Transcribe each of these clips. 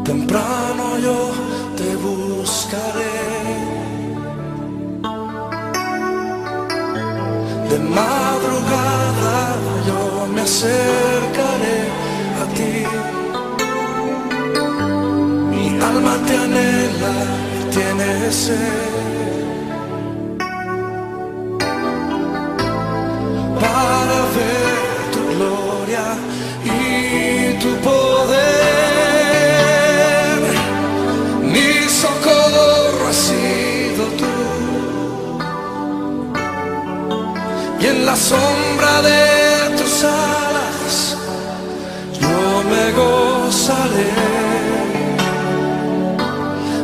Temprano yo te buscaré, de madrugada yo me acercaré a ti. Mi alma te anhela y tiene sed para ver tu gloria y tu poder. Mi socorro has sido tú, y en la sombra de tus alas yo me gozaré.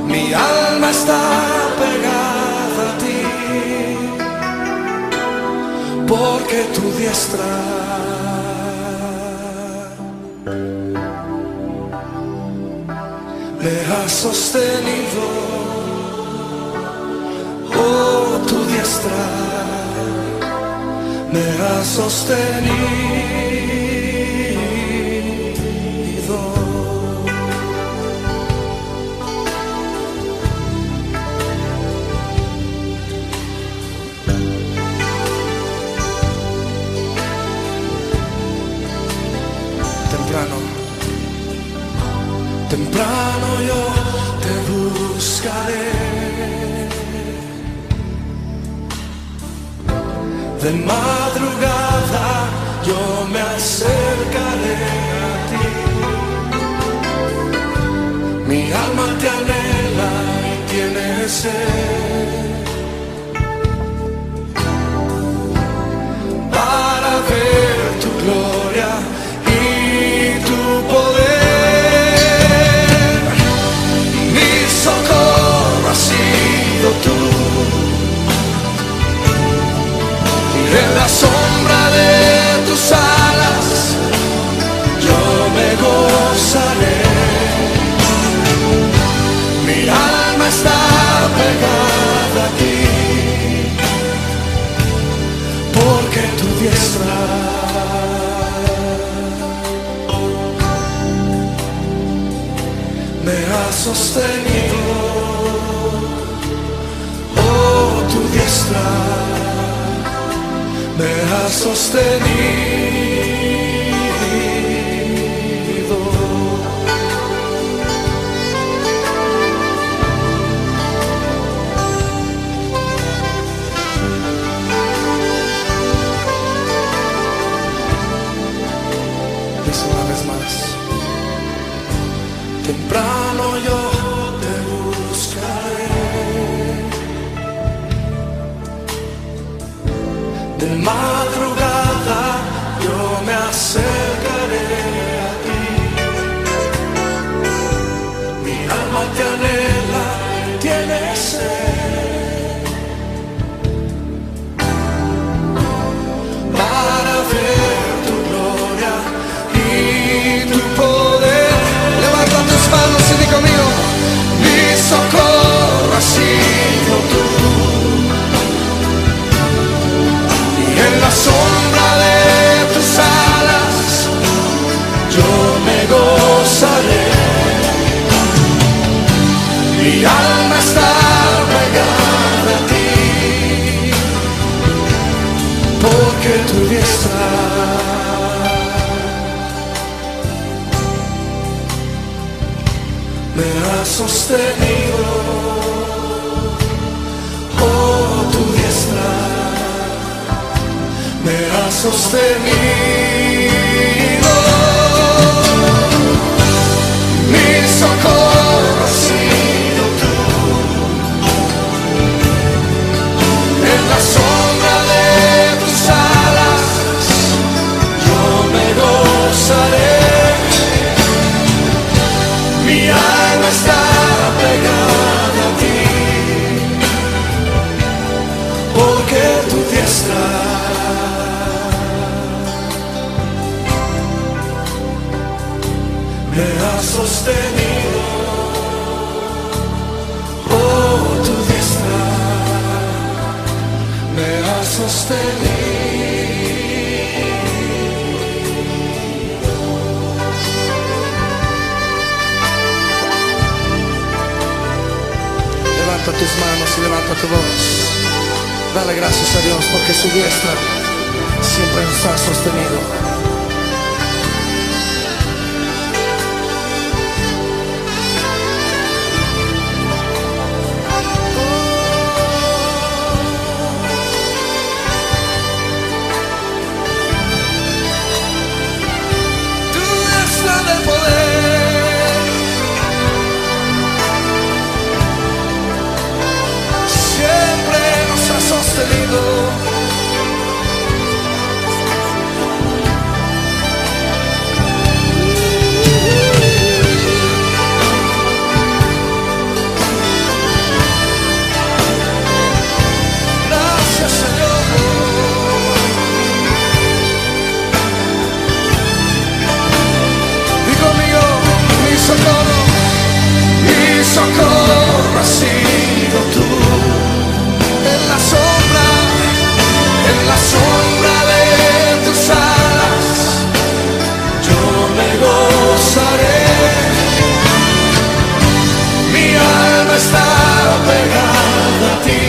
Mi alma está pegada a ti, porque tu diestra me ha sostenido. Oh, tu diestra me ha sostenido. Temprano yo te buscaré, de madrugada yo me acercaré a ti. Mi alma te anhela y tiene sed para ver tu gloria y tu poder. Socorro has sido tú, y en la sombra de tus alas yo me gozaré. Mi alma está pegada a ti, porque tu diestra me ha sostenido. Oh, tu diestra me ha sostenido. Dice una vez más: temprano yo te buscaré, de madrugada yo me acercaré a ti. Mi alma te anhela y tiene sed para ver tu gloria y tu poder. Levanta tus manos y di conmigo: mi socorro has sido tú, y en la sombra de tus alas yo me gozaré. Mi alma está pegada a ti, porque tu diestra me ha sostenido. Oh, tu diestra me ha sostenido. Mi socorro has sido tú, en la sombra de tus alas yo me gozaré. Mi alma está pegada a ti, porque tu diestra me ha sostenido. Oh, tu diestra me ha sostenido. Levanta tus manos y levanta tu voz. Dale gracias a Dios porque su diestra siempre nos ha sostenido. Socorro ha sido tú, en la sombra de tus alas, yo me gozaré, mi alma está pegada a ti,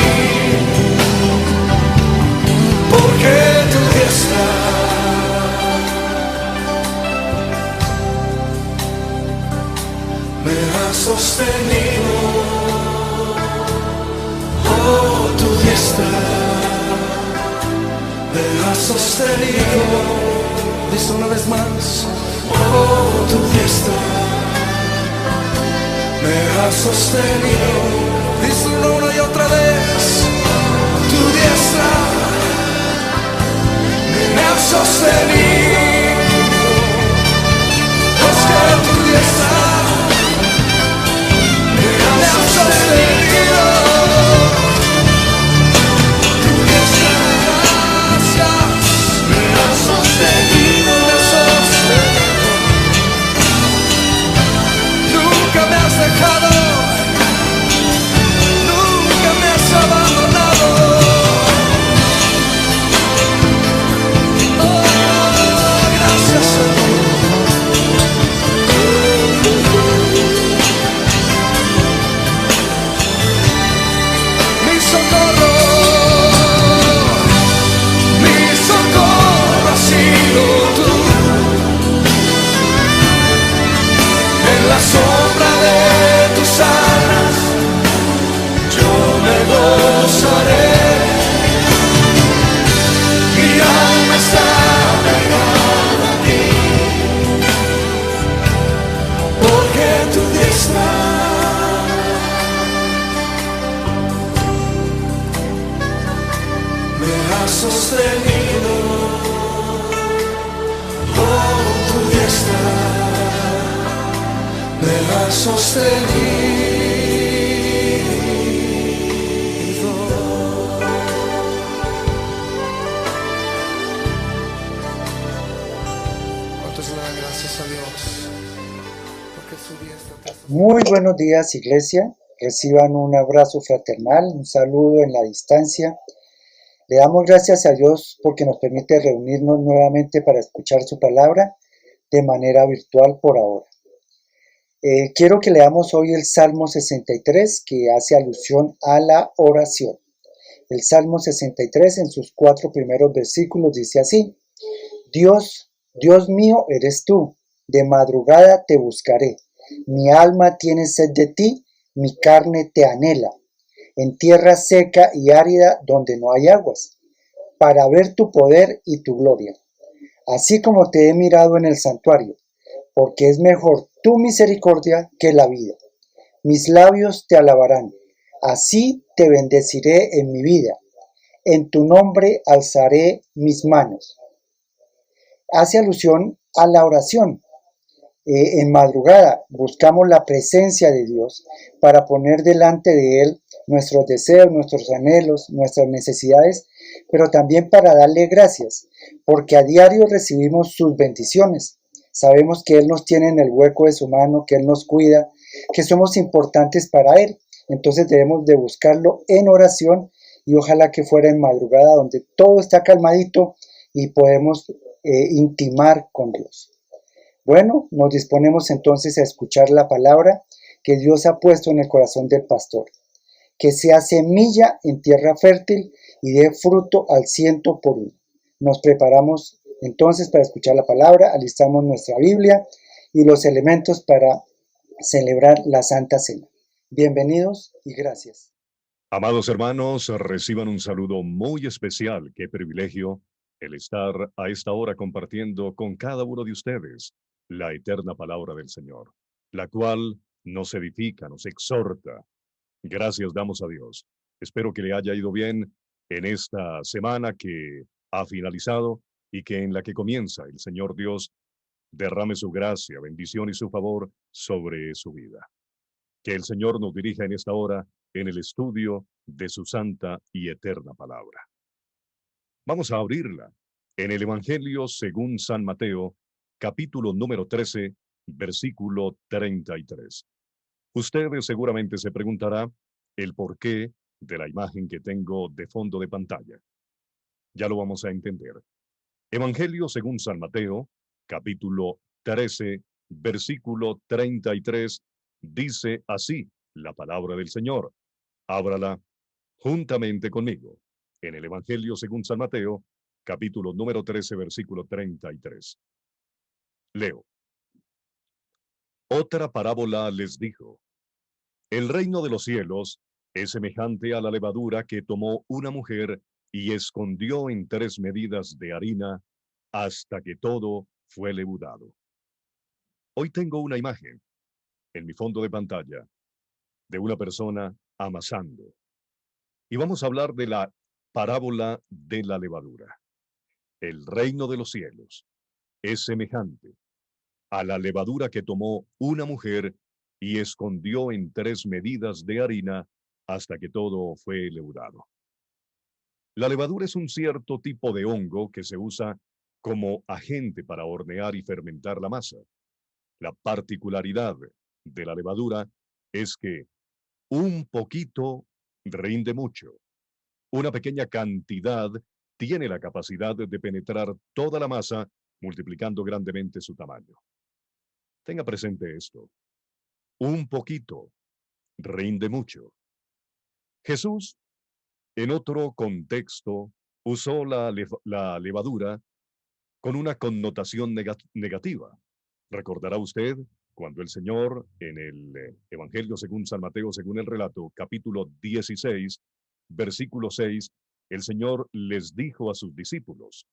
porque tu diestra me ha sostenido. Oh, tu diestra me ha sostenido. Dice una vez más. Oh, tu diestra me ha sostenido. Dice una y otra vez. Tu diestra me ha sostenido. Es que tu diestra me ha sostenido. Tu diestra, gracias, me ha sostenido, me ha sostenido. Nunca me has dejado, nunca me has abandonado. Oh, gracias, Señor. La sombra de tus alas, yo me gozaré. Mi alma está pegada a ti, porque tu diestra me ha sostenido. Oh, tu diestra me ha sostenido. ¿Cuántos le dan gracias a Dios? Porque su diestra te ha sostenido. Muy buenos días, iglesia. Reciban un abrazo fraternal, un saludo en la distancia. Le damos gracias a Dios porque nos permite reunirnos nuevamente para escuchar su palabra de manera virtual por ahora. Quiero que leamos hoy el Salmo 63, que hace alusión a la oración. El Salmo 63 en sus 4 primeros versículos dice así: Dios, Dios mío eres tú, de madrugada te buscaré. Mi alma tiene sed de ti, mi carne te anhela, en tierra seca y árida donde no hay aguas, para ver tu poder y tu gloria. Así como te he mirado en el santuario, porque es mejor tu misericordia que la vida. Mis labios te alabarán, así te bendeciré en mi vida. En tu nombre alzaré mis manos. Hace alusión a la oración. En madrugada buscamos la presencia de Dios para poner delante de Él nuestros deseos, nuestros anhelos, nuestras necesidades, pero también para darle gracias, porque a diario recibimos sus bendiciones. Sabemos que Él nos tiene en el hueco de su mano, que Él nos cuida, que somos importantes para Él. Entonces debemos de buscarlo en oración y ojalá que fuera en madrugada donde todo está calmadito y podemos intimar con Dios. Bueno, nos disponemos entonces a escuchar la palabra que Dios ha puesto en el corazón del pastor. que sea semilla en tierra fértil y dé fruto al 100 por 1. Nos preparamos entonces para escuchar la palabra, alistamos nuestra Biblia y los elementos para celebrar la Santa Cena. Bienvenidos y gracias. Amados hermanos, reciban un saludo muy especial. Qué privilegio el estar a esta hora compartiendo con cada uno de ustedes la eterna palabra del Señor, la cual nos edifica, nos exhorta. Gracias damos a Dios. Espero que le haya ido bien en esta semana que ha finalizado y que en la que comienza el Señor Dios derrame su gracia, bendición y su favor sobre su vida. Que el Señor nos dirija en esta hora en el estudio de su santa y eterna palabra. Vamos a abrirla en el Evangelio según San Mateo, capítulo número 13, versículo 33. Usted seguramente se preguntará el porqué de la imagen que tengo de fondo de pantalla. Ya lo vamos a entender. Evangelio según San Mateo, capítulo 13, versículo 33, dice así la palabra del Señor. Ábrala juntamente conmigo en el Evangelio según San Mateo, capítulo número 13, versículo 33. Leo. Otra parábola les dijo: el reino de los cielos es semejante a la levadura que tomó una mujer y escondió en 3 medidas de harina hasta que todo fue leudado. Hoy tengo una imagen en mi fondo de pantalla de una persona amasando. Y vamos a hablar de la parábola de la levadura. El reino de los cielos es semejante a la levadura que tomó una mujer y escondió en 3 medidas de harina hasta que todo fue leudado. La levadura es un cierto tipo de hongo que se usa como agente para hornear y fermentar la masa. La particularidad de la levadura es que un poquito rinde mucho. Una pequeña cantidad tiene la capacidad de penetrar toda la masa, multiplicando grandemente su tamaño. Tenga presente esto. Un poquito rinde mucho. Jesús, en otro contexto, usó la levadura con una connotación negativa. Recordará usted cuando el Señor, en el Evangelio según San Mateo, según el relato, capítulo 16, versículo 6, el Señor les dijo a sus discípulos: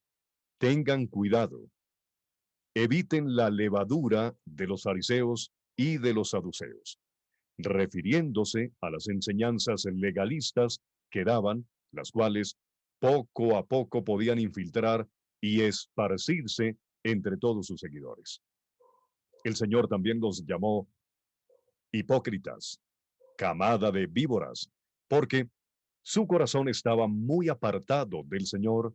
tengan cuidado, eviten la levadura de los fariseos y de los saduceos, refiriéndose a las enseñanzas legalistas que daban, las cuales poco a poco podían infiltrar y esparcirse entre todos sus seguidores. El Señor también los llamó hipócritas, camada de víboras, porque su corazón estaba muy apartado del Señor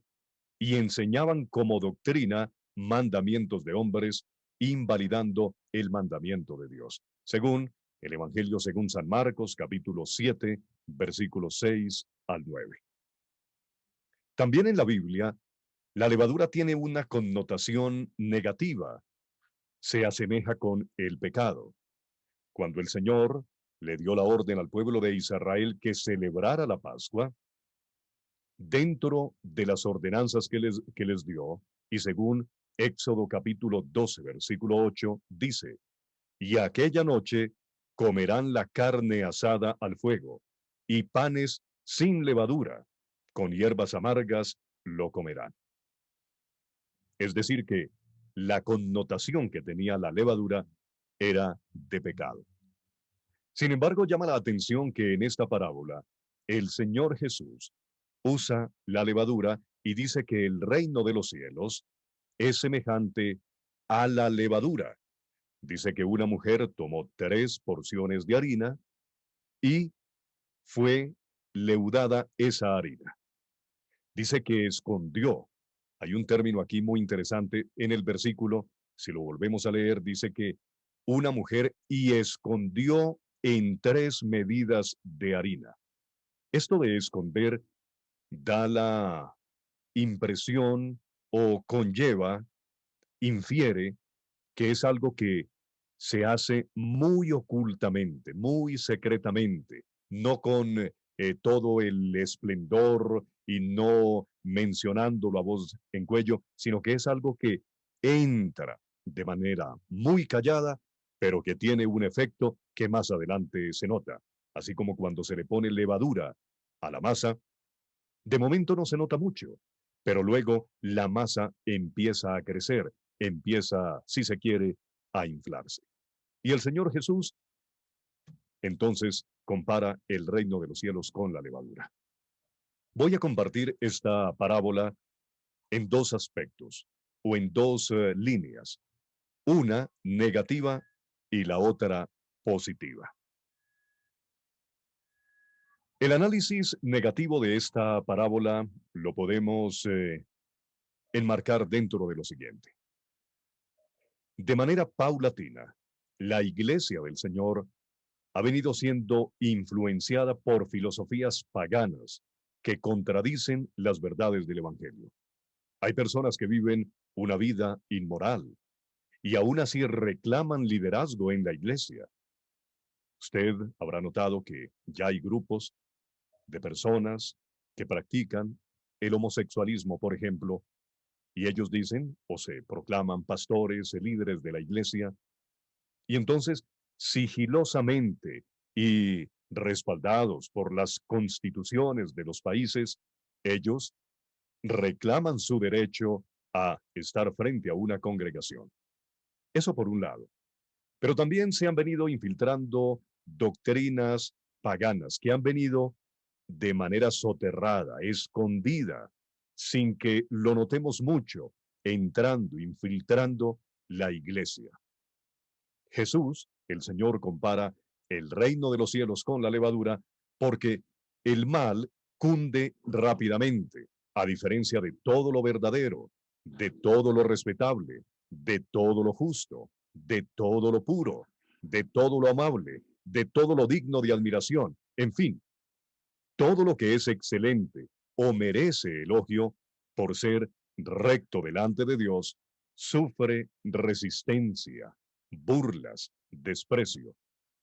y enseñaban como doctrina mandamientos de hombres, invalidando el mandamiento de Dios. Según el Evangelio según San Marcos, capítulo 7, versículos 6 al 9. También en la Biblia, la levadura tiene una connotación negativa. Se asemeja con el pecado. Cuando el Señor le dio la orden al pueblo de Israel que celebrara la Pascua, dentro de las ordenanzas que les dio, y según Éxodo capítulo 12, versículo 8, dice: y aquella noche comerán la carne asada al fuego, y panes sin levadura, con hierbas amargas lo comerán. Es decir que la connotación que tenía la levadura era de pecado. Sin embargo, llama la atención que en esta parábola el Señor Jesús usa la levadura y dice que el reino de los cielos es semejante a la levadura. Dice que una mujer tomó 3 porciones de harina y fue leudada esa harina. Dice que escondió. Hay un término aquí muy interesante en el versículo. Si lo volvemos a leer, dice que una mujer y escondió en 3 medidas de harina. Esto de esconder da la impresión o conlleva, infiere que es algo que se hace muy ocultamente, muy secretamente, no con todo el esplendor y no mencionándolo a voz en cuello, sino que es algo que entra de manera muy callada, pero que tiene un efecto que más adelante se nota. Así como cuando se le pone levadura a la masa, de momento no se nota mucho, pero luego la masa empieza a crecer, empieza, si se quiere, a inflarse. Y el Señor Jesús entonces compara el reino de los cielos con la levadura. Voy a compartir esta parábola en dos aspectos o en dos líneas, una negativa y la otra positiva. El análisis negativo de esta parábola lo podemos enmarcar dentro de lo siguiente. De manera paulatina, la iglesia del Señor ha venido siendo influenciada por filosofías paganas que contradicen las verdades del Evangelio. Hay personas que viven una vida inmoral y aún así reclaman liderazgo en la iglesia. Usted habrá notado que ya hay grupos de personas que practican el homosexualismo, por ejemplo, y ellos dicen o se proclaman pastores, líderes de la iglesia, y entonces sigilosamente y respaldados por las constituciones de los países, ellos reclaman su derecho a estar frente a una congregación. Eso por un lado. Pero también se han venido infiltrando doctrinas paganas que han venido de manera soterrada, escondida, sin que lo notemos mucho, entrando, infiltrando la iglesia. Jesús, el Señor, compara el reino de los cielos con la levadura porque el mal cunde rápidamente, a diferencia de todo lo verdadero, de todo lo respetable, de todo lo justo, de todo lo puro, de todo lo amable, de todo lo digno de admiración, en fin, todo lo que es excelente o merece elogio por ser recto delante de Dios, sufre resistencia, burlas, desprecio.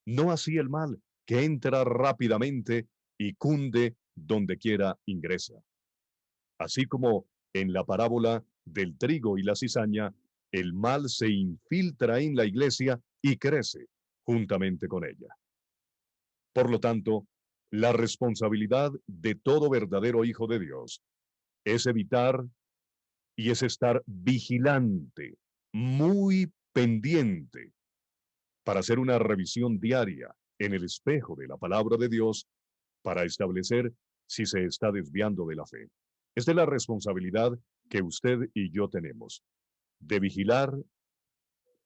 No así el mal, que entra rápidamente y cunde donde quiera ingresa. Así como en la parábola del trigo y la cizaña, el mal se infiltra en la iglesia y crece juntamente con ella. Por lo tanto, la responsabilidad de todo verdadero hijo de Dios es evitar y es estar vigilante, muy pendiente, para hacer una revisión diaria en el espejo de la palabra de Dios para establecer si se está desviando de la fe. Esta es la responsabilidad que usted y yo tenemos, de vigilar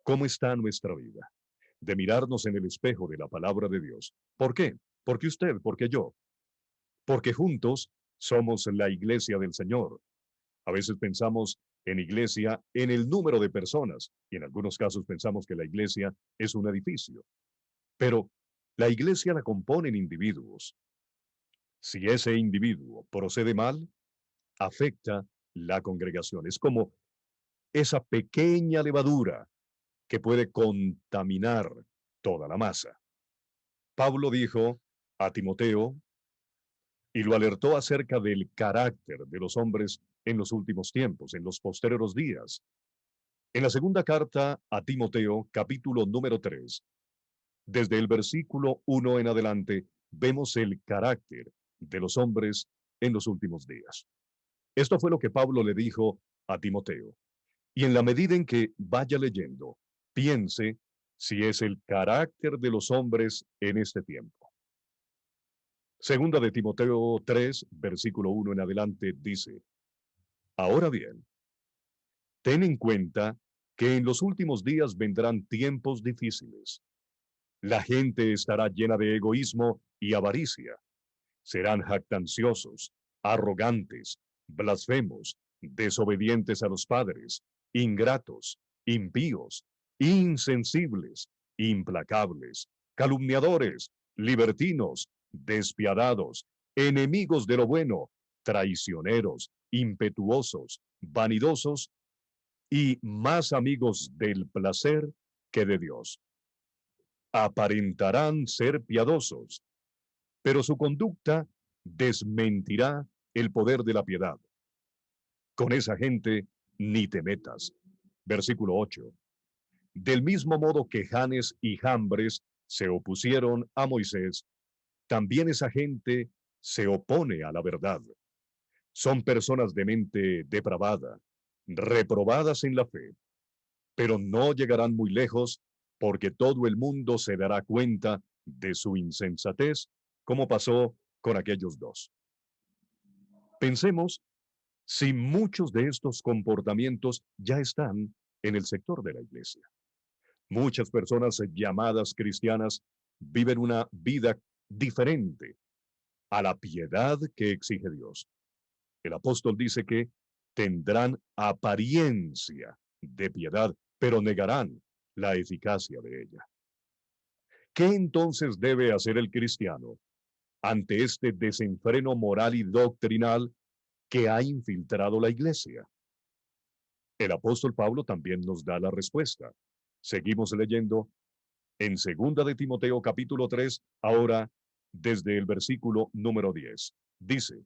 cómo está nuestra vida, de mirarnos en el espejo de la palabra de Dios. ¿Por qué? Porque usted, porque yo, porque juntos somos la iglesia del Señor. A veces pensamos en iglesia en el número de personas y en algunos casos pensamos que la iglesia es un edificio. Pero la iglesia la componen individuos. Si ese individuo procede mal, afecta la congregación. Es como esa pequeña levadura que puede contaminar toda la masa. Pablo dijo a Timoteo y lo alertó acerca del carácter de los hombres en los últimos tiempos, en los postreros días. En la segunda carta a Timoteo, capítulo número 3, desde el versículo 1 en adelante, vemos el carácter de los hombres en los últimos días. Esto fue lo que Pablo le dijo a Timoteo. Y en la medida en que vaya leyendo, piense si es el carácter de los hombres en este tiempo. Segunda de Timoteo 3, versículo 1 en adelante, dice: Ahora bien, ten en cuenta que en los últimos días vendrán tiempos difíciles. La gente estará llena de egoísmo y avaricia. Serán jactanciosos, arrogantes, blasfemos, desobedientes a los padres, ingratos, impíos, insensibles, implacables, calumniadores, libertinos, despiadados, enemigos de lo bueno, traicioneros, impetuosos, vanidosos y más amigos del placer que de Dios. Aparentarán ser piadosos, pero su conducta desmentirá el poder de la piedad. Con esa gente ni te metas. Versículo 8. Del mismo modo que Janes y Jambres se opusieron a Moisés, también esa gente se opone a la verdad. Son personas de mente depravada, reprobadas en la fe, pero no llegarán muy lejos porque todo el mundo se dará cuenta de su insensatez, como pasó con aquellos dos. Pensemos si muchos de estos comportamientos ya están en el sector de la iglesia. Muchas personas llamadas cristianas viven una vida diferente a la piedad que exige Dios. El apóstol dice que tendrán apariencia de piedad, pero negarán la eficacia de ella. ¿Qué entonces debe hacer el cristiano ante este desenfreno moral y doctrinal que ha infiltrado la iglesia? El apóstol Pablo también nos da la respuesta. Seguimos leyendo en 2 de Timoteo capítulo 3, ahora desde el versículo número 10. Dice,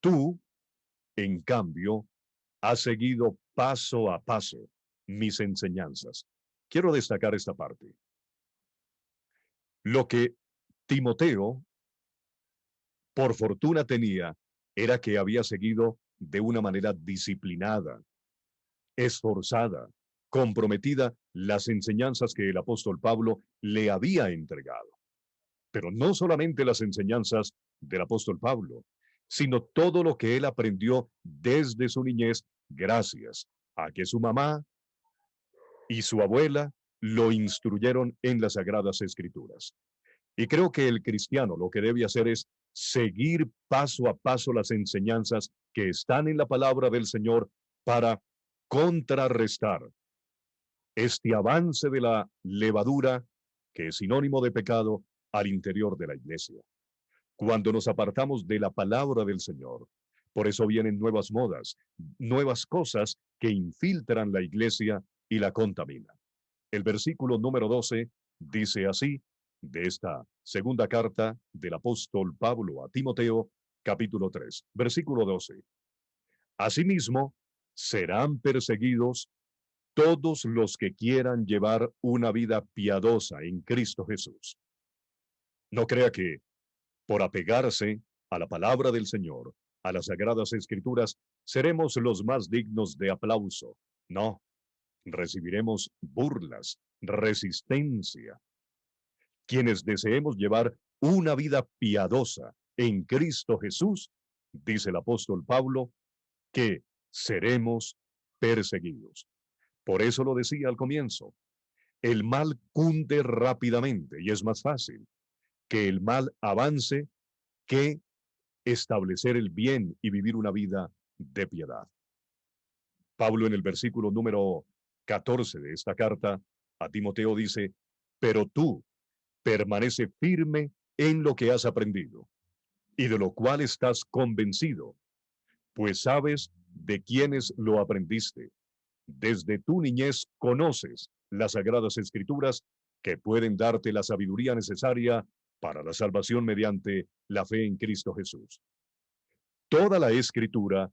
tú, en cambio, has seguido paso a paso mis enseñanzas. Quiero destacar esta parte. Lo que Timoteo, por fortuna, tenía era que había seguido de una manera disciplinada, esforzada, comprometida las enseñanzas que el apóstol Pablo le había entregado. Pero no solamente las enseñanzas del apóstol Pablo, sino todo lo que él aprendió desde su niñez, gracias a que su mamá y su abuela lo instruyeron en las Sagradas Escrituras. Y creo que el cristiano lo que debe hacer es seguir paso a paso las enseñanzas que están en la palabra del Señor para contrarrestar este avance de la levadura, que es sinónimo de pecado, al interior de la iglesia. Cuando nos apartamos de la palabra del Señor, por eso vienen nuevas modas, nuevas cosas que infiltran la iglesia y la contaminan. El versículo número 12 dice así, de esta segunda carta del apóstol Pablo a Timoteo, capítulo 3, versículo 12. Asimismo, serán perseguidos todos los que quieran llevar una vida piadosa en Cristo Jesús. No crea que, por apegarse a la palabra del Señor, a las Sagradas Escrituras, seremos los más dignos de aplauso. No, recibiremos burlas, resistencia. Quienes deseemos llevar una vida piadosa en Cristo Jesús, dice el apóstol Pablo, que seremos perseguidos. Por eso lo decía al comienzo, el mal cunde rápidamente y es más fácil que el mal avance que establecer el bien y vivir una vida de piedad. Pablo en el versículo número 14 de esta carta a Timoteo dice, pero tú permanece firme en lo que has aprendido y de lo cual estás convencido, pues sabes de quiénes lo aprendiste. Desde tu niñez conoces las Sagradas Escrituras que pueden darte la sabiduría necesaria para la salvación mediante la fe en Cristo Jesús. Toda la Escritura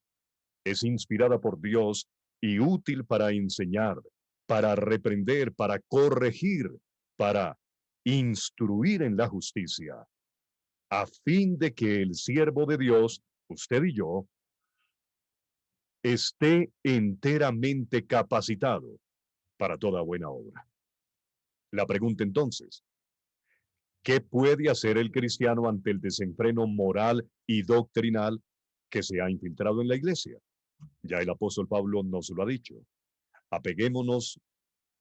es inspirada por Dios y útil para enseñar, para reprender, para corregir, para instruir en la justicia, a fin de que el siervo de Dios, usted y yo, esté enteramente capacitado para toda buena obra. La pregunta entonces, ¿qué puede hacer el cristiano ante el desenfreno moral y doctrinal que se ha infiltrado en la iglesia? Ya el apóstol Pablo nos lo ha dicho. Apeguémonos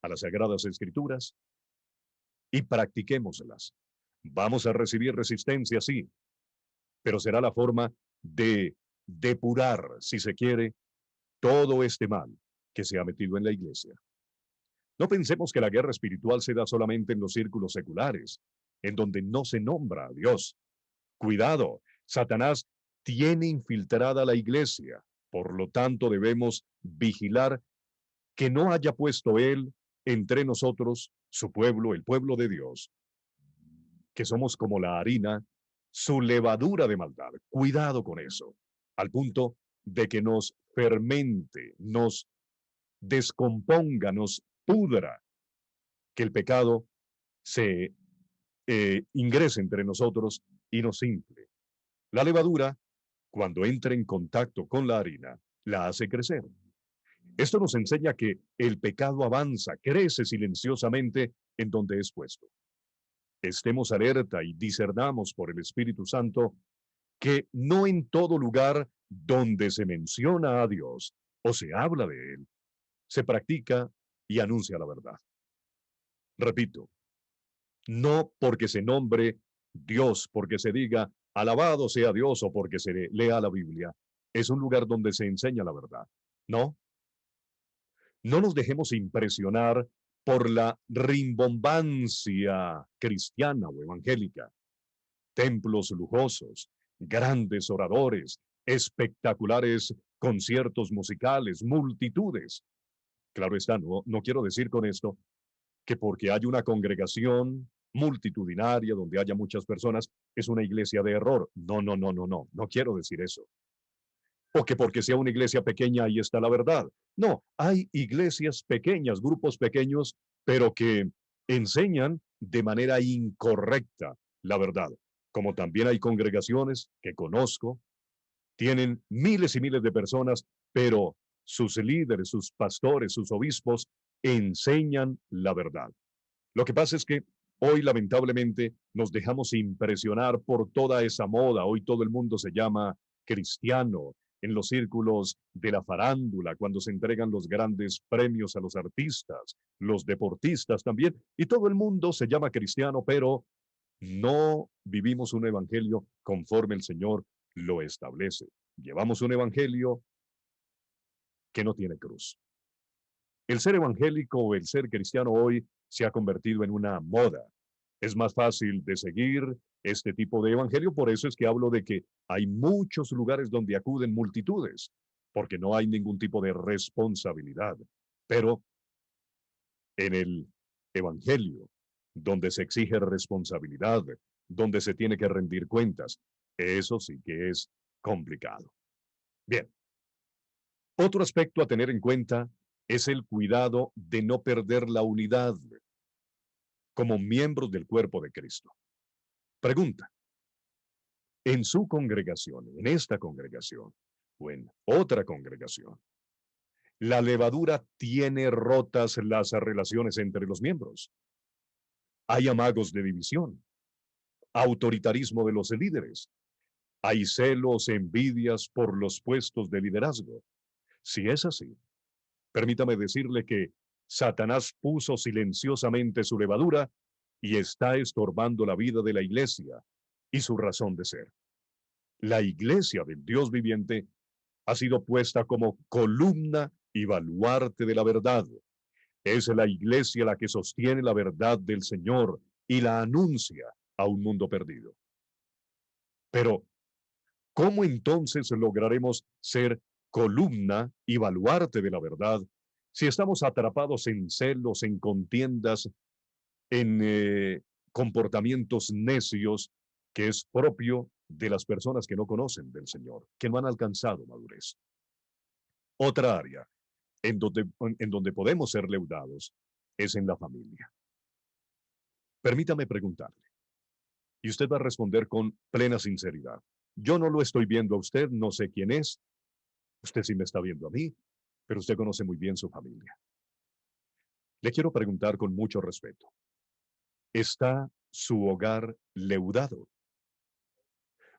a las Sagradas Escrituras y practiquémoslas. Vamos a recibir resistencia, sí, pero será la forma de depurar, si se quiere, todo este mal que se ha metido en la iglesia. No pensemos que la guerra espiritual se da solamente en los círculos seculares, en donde no se nombra a Dios. Cuidado, Satanás tiene infiltrada la iglesia, por lo tanto debemos vigilar que no haya puesto él entre nosotros, su pueblo, el pueblo de Dios, que somos como la harina su levadura de maldad. Cuidado con eso, al punto de que nos fermente, nos descomponga, nos pudra, que el pecado se ingrese entre nosotros y nos infle. La levadura, cuando entra en contacto con la harina, la hace crecer. Esto nos enseña que el pecado avanza, crece silenciosamente en donde es puesto. Estemos alerta y discernamos por el Espíritu Santo que no en todo lugar donde se menciona a Dios o se habla de Él, se practica y anuncia la verdad. Repito, no porque se nombre Dios, porque se diga alabado sea Dios o porque se lea la Biblia, es un lugar donde se enseña la verdad. No, no nos dejemos impresionar por la rimbombancia cristiana o evangélica. Templos lujosos, grandes oradores, espectaculares conciertos musicales, multitudes. Claro está, no quiero decir con esto que porque hay una congregación multitudinaria donde haya muchas personas, es una iglesia de error. No quiero decir eso. O que porque sea una iglesia pequeña ahí está la verdad. No, hay iglesias pequeñas, grupos pequeños, pero que enseñan de manera incorrecta la verdad. Como también hay congregaciones que conozco, tienen miles y miles de personas, pero sus líderes, sus pastores, sus obispos enseñan la verdad. Lo que pasa es que hoy lamentablemente nos dejamos impresionar por toda esa moda. Hoy todo el mundo se llama cristiano en los círculos de la farándula, cuando se entregan los grandes premios a los artistas, los deportistas también, y todo el mundo se llama cristiano, pero no vivimos un evangelio conforme el Señor lo establece. Llevamos un evangelio que no tiene cruz. El ser evangélico o el ser cristiano hoy se ha convertido en una moda. Es más fácil de seguir este tipo de evangelio, por eso es que hablo de que hay muchos lugares donde acuden multitudes, porque no hay ningún tipo de responsabilidad. Pero en el evangelio, donde se exige responsabilidad, donde se tiene que rendir cuentas, eso sí que es complicado. Bien, otro aspecto a tener en cuenta es el cuidado de no perder la unidad como miembros del cuerpo de Cristo. Pregunta, en su congregación, en esta congregación o en otra congregación, la levadura tiene rotas las relaciones entre los miembros. Hay amagos de división, autoritarismo de los líderes, hay celos, envidias por los puestos de liderazgo. Si es así, permítame decirle que Satanás puso silenciosamente su levadura y está estorbando la vida de la iglesia y su razón de ser. La iglesia del Dios viviente ha sido puesta como columna y baluarte de la verdad. Es la iglesia la que sostiene la verdad del Señor y la anuncia a un mundo perdido. Pero, ¿cómo entonces lograremos ser columna y baluarte de la verdad si estamos atrapados en celos, en contiendas, en comportamientos necios que es propio de las personas que no conocen del Señor, que no han alcanzado madurez? Otra área en donde podemos ser leudados es en la familia. Permítame preguntarle, y usted va a responder con plena sinceridad. Yo no lo estoy viendo a usted, no sé quién es, usted sí me está viendo a mí, pero usted conoce muy bien su familia. Le quiero preguntar con mucho respeto, ¿está su hogar leudado?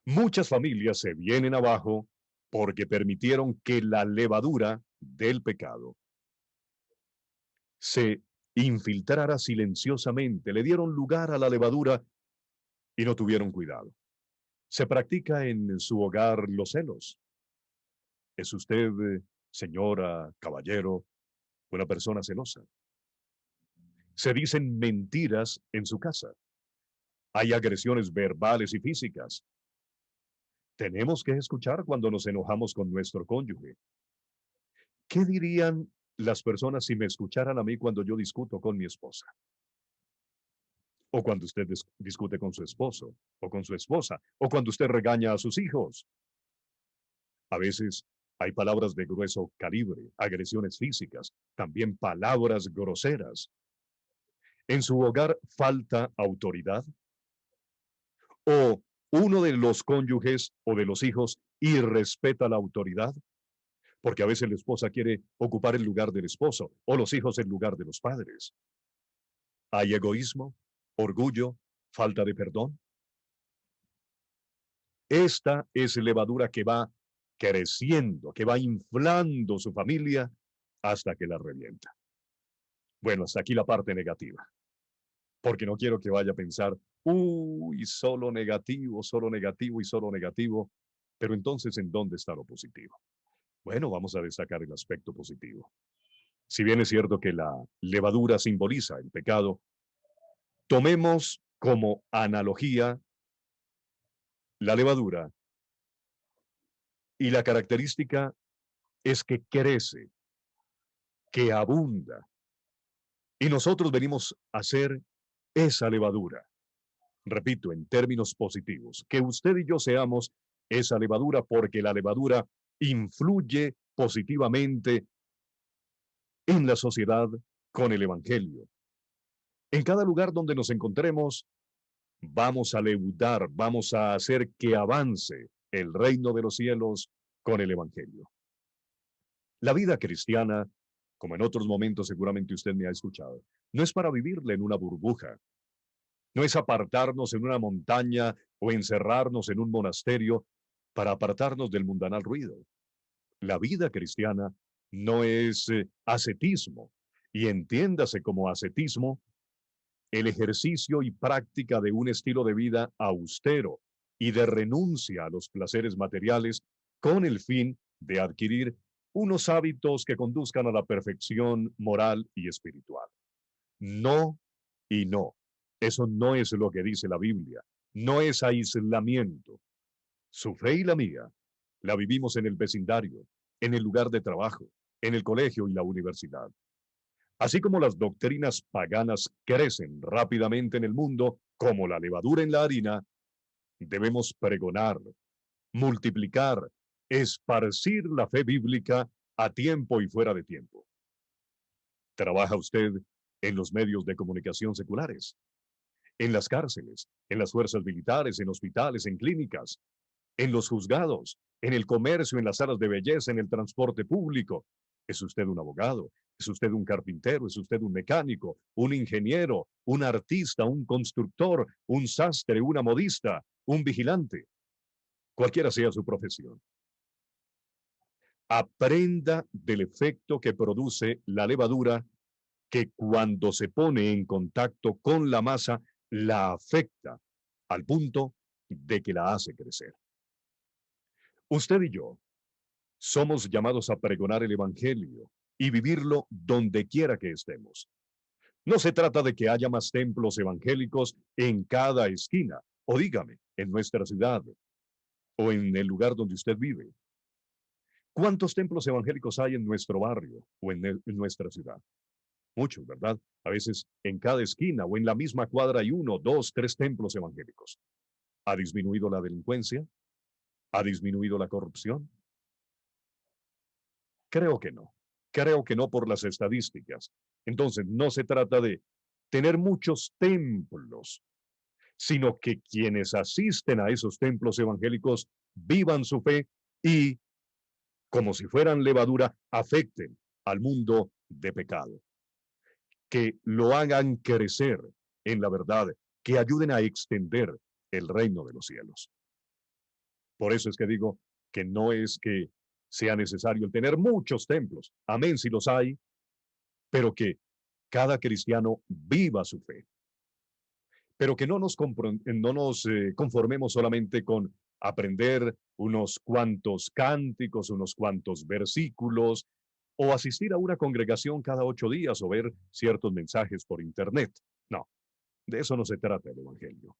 Muchas familias se vienen abajo porque permitieron que la levadura del pecado se infiltrara silenciosamente, le dieron lugar a la levadura y no tuvieron cuidado. Se practica en su hogar los celos. ¿Es usted, señora, caballero, una persona celosa? Se dicen mentiras en su casa. Hay agresiones verbales y físicas. Tenemos que escuchar cuando nos enojamos con nuestro cónyuge. ¿Qué dirían las personas si me escucharan a mí cuando yo discuto con mi esposa? o cuando usted discute con su esposo, o con su esposa, o cuando usted regaña a sus hijos. A veces hay palabras de grueso calibre, agresiones físicas, también palabras groseras. ¿En su hogar falta autoridad? ¿O uno de los cónyuges o de los hijos irrespeta la autoridad? Porque a veces la esposa quiere ocupar el lugar del esposo o los hijos el lugar de los padres. ¿Hay egoísmo, orgullo, falta de perdón? Esta es levadura que va creciendo, que va inflando su familia hasta que la revienta. Bueno, hasta aquí la parte negativa, porque no quiero que vaya a pensar, uy, solo negativo y solo negativo, pero entonces, ¿en dónde está lo positivo? Bueno, vamos a destacar el aspecto positivo. Si bien es cierto que la levadura simboliza el pecado, tomemos como analogía la levadura y la característica es que crece, que abunda. Y nosotros venimos a ser esa levadura. Repito, en términos positivos, que usted y yo seamos esa levadura porque la levadura influye positivamente en la sociedad con el Evangelio. En cada lugar donde nos encontremos, vamos a leudar, vamos a hacer que avance el reino de los cielos con el Evangelio. La vida cristiana, como en otros momentos seguramente usted me ha escuchado, no es para vivirla en una burbuja, no es apartarnos en una montaña o encerrarnos en un monasterio para apartarnos del mundanal ruido. La vida cristiana no es ascetismo, y entiéndase como ascetismo el ejercicio y práctica de un estilo de vida austero y de renuncia a los placeres materiales con el fin de adquirir unos hábitos que conduzcan a la perfección moral y espiritual. No y no. Eso no es lo que dice la Biblia. No es aislamiento. Su fe y la mía la vivimos en el vecindario, en el lugar de trabajo, en el colegio y la universidad. Así como las doctrinas paganas crecen rápidamente en el mundo, como la levadura en la harina, debemos pregonar, multiplicar, esparcir la fe bíblica a tiempo y fuera de tiempo. ¿Trabaja usted en los medios de comunicación seculares? ¿En las cárceles, en las fuerzas militares, en hospitales, en clínicas, en los juzgados, en el comercio, en las salas de belleza, en el transporte público? ¿Es usted un abogado? ¿Es usted un carpintero? ¿Es usted un mecánico? ¿Un ingeniero? ¿Un artista? ¿Un constructor? ¿Un sastre? ¿Una modista? ¿Un vigilante? Cualquiera sea su profesión. Aprenda del efecto que produce la levadura que cuando se pone en contacto con la masa la afecta al punto de que la hace crecer. Usted y yo somos llamados a pregonar el Evangelio y vivirlo donde quiera que estemos. No se trata de que haya más templos evangélicos en cada esquina, o dígame, en nuestra ciudad, o en el lugar donde usted vive. ¿Cuántos templos evangélicos hay en nuestro barrio o en nuestra ciudad? Muchos, ¿verdad? A veces en cada esquina o en la misma cuadra hay 1, 2, 3 templos evangélicos. ¿Ha disminuido la delincuencia? ¿Ha disminuido la corrupción? Creo que no. Creo que no por las estadísticas. Entonces, no se trata de tener muchos templos, sino que quienes asisten a esos templos evangélicos vivan su fe y, como si fueran levadura, afecten al mundo de pecado. Que lo hagan crecer en la verdad, que ayuden a extender el reino de los cielos. Por eso es que digo que no es que sea necesario el tener muchos templos, amén si los hay, pero que cada cristiano viva su fe. Pero que no nos conformemos solamente con aprender unos cuantos cánticos, unos cuantos versículos, o asistir a una congregación cada 8 días o ver ciertos mensajes por internet. No, de eso no se trata el Evangelio.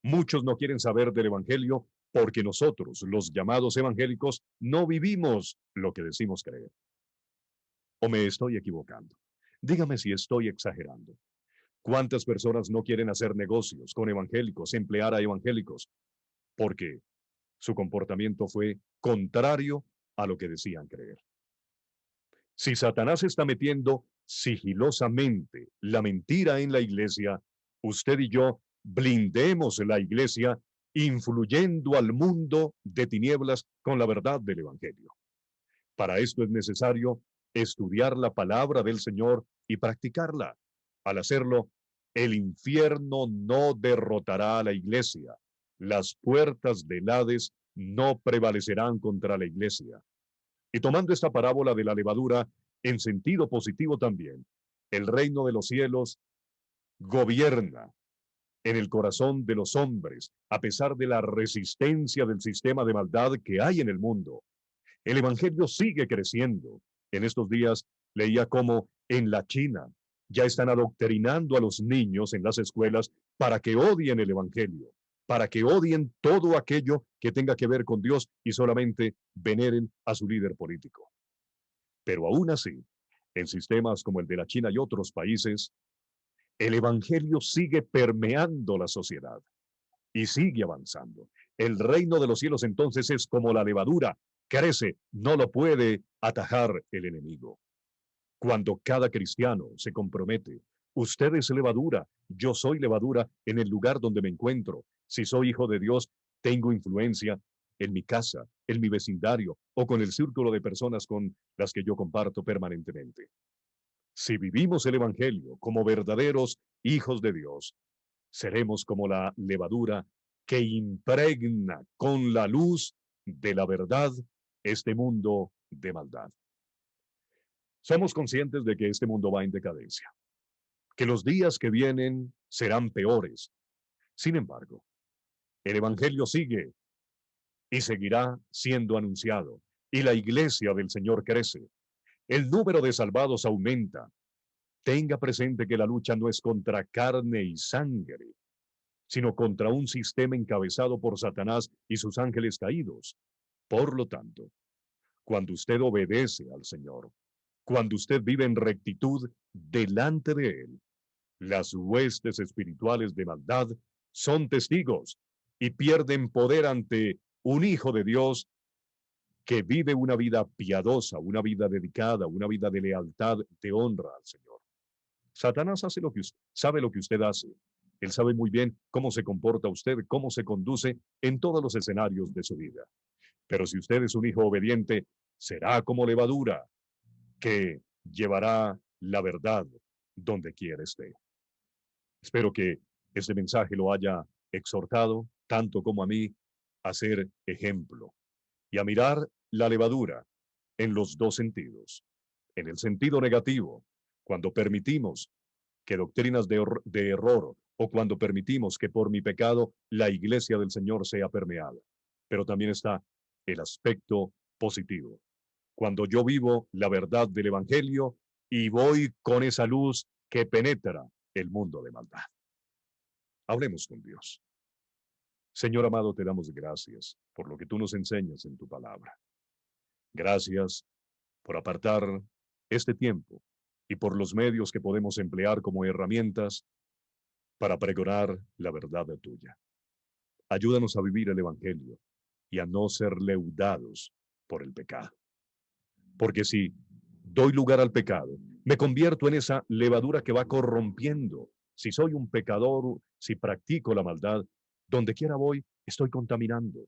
Muchos no quieren saber del Evangelio porque nosotros, los llamados evangélicos, no vivimos lo que decimos creer. ¿O me estoy equivocando? Dígame si estoy exagerando. ¿Cuántas personas no quieren hacer negocios con evangélicos, emplear a evangélicos? Porque su comportamiento fue contrario a lo que decían creer. Si Satanás está metiendo sigilosamente la mentira en la iglesia, usted y yo blindemos la iglesia influyendo al mundo de tinieblas con la verdad del Evangelio. Para esto es necesario estudiar la palabra del Señor y practicarla. Al hacerlo, el infierno no derrotará a la iglesia. Las puertas del Hades no prevalecerán contra la iglesia. Y tomando esta parábola de la levadura en sentido positivo también, el reino de los cielos gobierna en el corazón de los hombres, a pesar de la resistencia del sistema de maldad que hay en el mundo. El evangelio sigue creciendo. En estos días leía cómo en la China ya están adoctrinando a los niños en las escuelas para que odien el evangelio, para que odien todo aquello que tenga que ver con Dios y solamente veneren a su líder político. Pero aún así, en sistemas como el de la China y otros países, el evangelio sigue permeando la sociedad y sigue avanzando. El reino de los cielos entonces es como la levadura, crece, no lo puede atajar el enemigo. Cuando cada cristiano se compromete, usted es levadura, yo soy levadura en el lugar donde me encuentro. Si soy hijo de Dios, tengo influencia en mi casa, en mi vecindario o con el círculo de personas con las que yo comparto permanentemente. Si vivimos el Evangelio como verdaderos hijos de Dios, seremos como la levadura que impregna con la luz de la verdad este mundo de maldad. Somos conscientes de que este mundo va en decadencia, que los días que vienen serán peores. Sin embargo, el Evangelio sigue y seguirá siendo anunciado, y la iglesia del Señor crece. El número de salvados aumenta. Tenga presente que la lucha no es contra carne y sangre, sino contra un sistema encabezado por Satanás y sus ángeles caídos. Por lo tanto, cuando usted obedece al Señor, cuando usted vive en rectitud delante de Él, las huestes espirituales de maldad son testigos y pierden poder ante un hijo de Dios que vive una vida piadosa, una vida dedicada, una vida de lealtad, de honra al Señor. Satanás hace lo que usted, sabe lo que usted hace. Él sabe muy bien cómo se comporta usted, cómo se conduce en todos los escenarios de su vida. Pero si usted es un hijo obediente, será como levadura que llevará la verdad donde quiera esté. Espero que este mensaje lo haya exhortado, tanto como a mí, a ser ejemplo y a mirar la levadura en los dos sentidos. En el sentido negativo, cuando permitimos que doctrinas de error o cuando permitimos que por mi pecado la iglesia del Señor sea permeada. Pero también está el aspecto positivo. Cuando yo vivo la verdad del Evangelio y voy con esa luz que penetra el mundo de maldad. Hablemos con Dios. Señor amado, te damos gracias por lo que tú nos enseñas en tu palabra. Gracias por apartar este tiempo y por los medios que podemos emplear como herramientas para pregonar la verdad tuya. Ayúdanos a vivir el Evangelio y a no ser leudados por el pecado. Porque si doy lugar al pecado, me convierto en esa levadura que va corrompiendo. Si soy un pecador, si practico la maldad, donde quiera voy, estoy contaminando.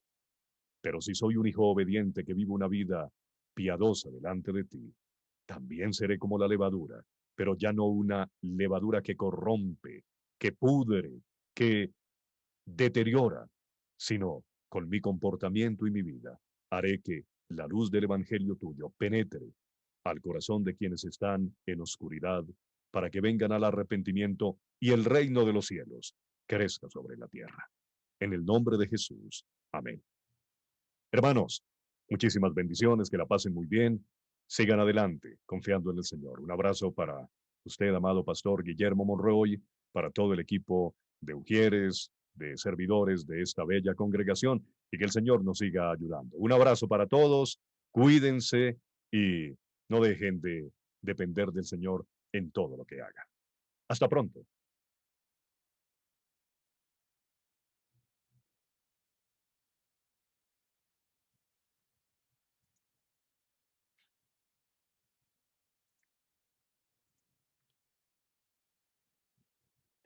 Pero si soy un hijo obediente que vive una vida piadosa delante de ti, también seré como la levadura, pero ya no una levadura que corrompe, que pudre, que deteriora, sino con mi comportamiento y mi vida haré que la luz del Evangelio tuyo penetre al corazón de quienes están en oscuridad, para que vengan al arrepentimiento y el reino de los cielos crezca sobre la tierra. En el nombre de Jesús. Amén. Hermanos, muchísimas bendiciones, que la pasen muy bien. Sigan adelante, confiando en el Señor. Un abrazo para usted, amado pastor Guillermo Monroy, para todo el equipo de Ujieres, de servidores de esta bella congregación, y que el Señor nos siga ayudando. Un abrazo para todos, cuídense y no dejen de depender del Señor en todo lo que hagan. Hasta pronto.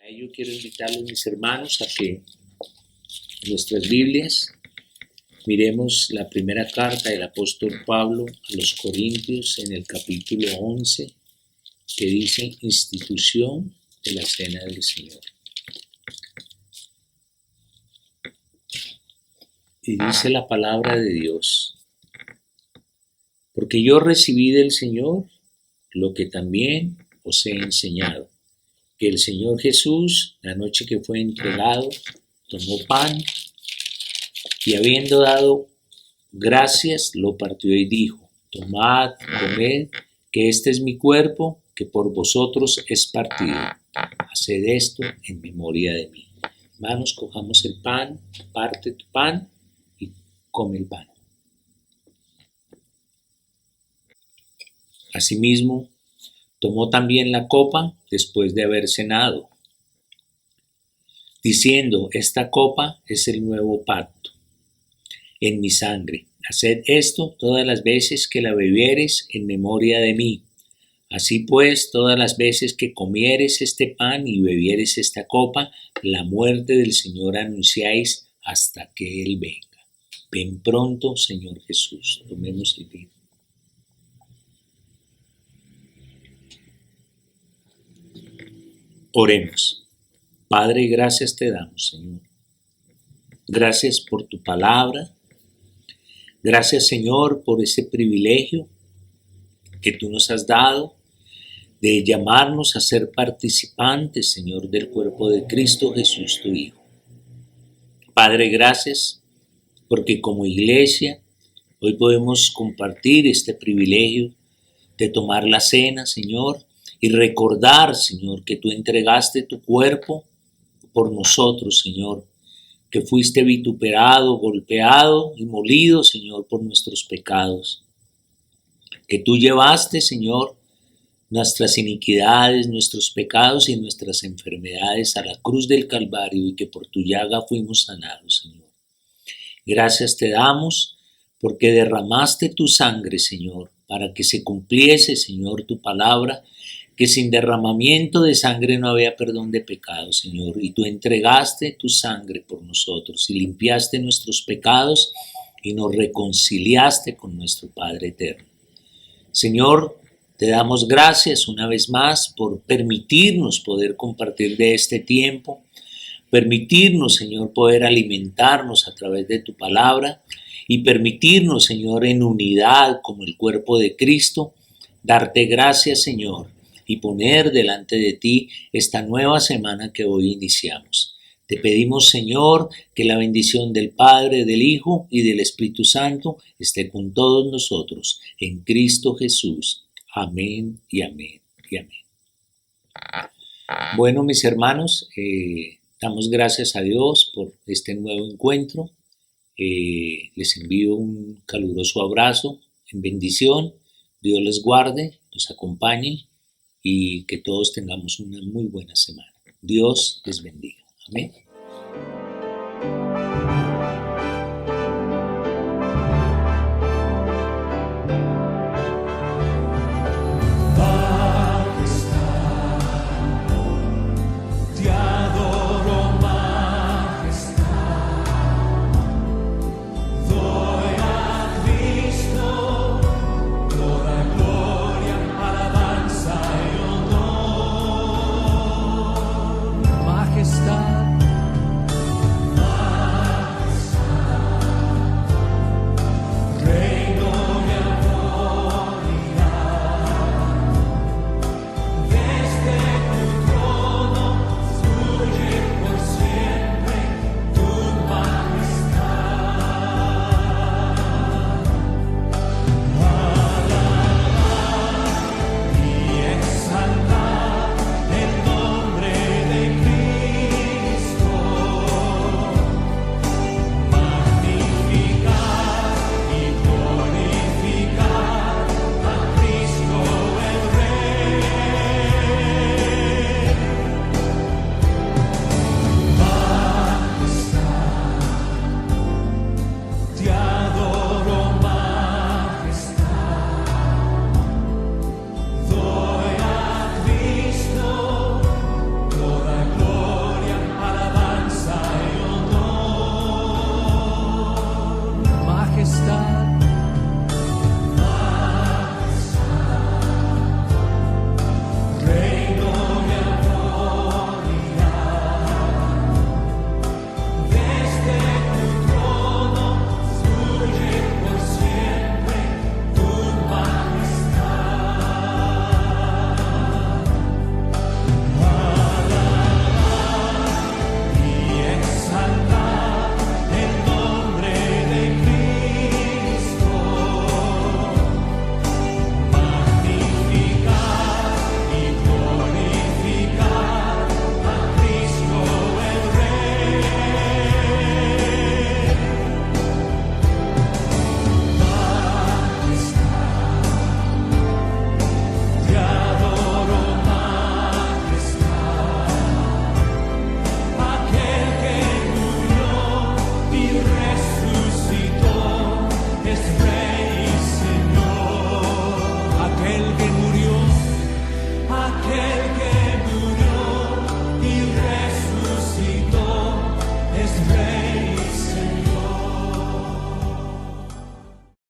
A ello quiero invitarlos, mis hermanos, a que en nuestras Biblias miremos la primera carta del apóstol Pablo a los Corintios en el capítulo 11, que dice institución de la cena del Señor. Y dice la palabra de Dios: porque yo recibí del Señor lo que también os he enseñado, que el Señor Jesús, la noche que fue entregado, tomó pan y habiendo dado gracias, lo partió y dijo: tomad, comed, que este es mi cuerpo, que por vosotros es partido. Haced esto en memoria de mí. Hermanos, cojamos el pan, parte tu pan y come el pan. Asimismo, tomó también la copa después de haber cenado, diciendo: esta copa es el nuevo pacto en mi sangre. Haced esto todas las veces que la bebiereis en memoria de mí. Así pues, todas las veces que comiereis este pan y bebiereis esta copa, la muerte del Señor anunciáis hasta que Él venga. Ven pronto, Señor Jesús. Tomemos el vino. Oremos. Padre, gracias te damos, Señor. Gracias por tu palabra. Gracias, Señor, por ese privilegio que tú nos has dado de llamarnos a ser participantes, Señor, del cuerpo de Cristo Jesús, tu Hijo. Padre, gracias porque como iglesia hoy podemos compartir este privilegio de tomar la cena, Señor, y recordar, Señor, que tú entregaste tu cuerpo por nosotros, Señor, que fuiste vituperado, golpeado y molido, Señor, por nuestros pecados, que tú llevaste, Señor, nuestras iniquidades, nuestros pecados y nuestras enfermedades a la cruz del Calvario y que por tu llaga fuimos sanados, Señor. Gracias te damos porque derramaste tu sangre, Señor, para que se cumpliese, Señor, tu palabra, que sin derramamiento de sangre no había perdón de pecados, Señor, y tú entregaste tu sangre por nosotros y limpiaste nuestros pecados y nos reconciliaste con nuestro Padre eterno. Señor, te damos gracias una vez más por permitirnos poder compartir de este tiempo, permitirnos, Señor, poder alimentarnos a través de tu palabra y permitirnos, Señor, en unidad como el cuerpo de Cristo, darte gracias, Señor, y poner delante de ti esta nueva semana que hoy iniciamos. Te pedimos, Señor, que la bendición del Padre, del Hijo y del Espíritu Santo esté con todos nosotros, en Cristo Jesús. Amén y amén y amén. Bueno, mis hermanos, damos gracias a Dios por este nuevo encuentro. Les envío un caluroso abrazo en bendición. Dios les guarde, los acompañe y que todos tengamos una muy buena semana. Dios les bendiga. Amén.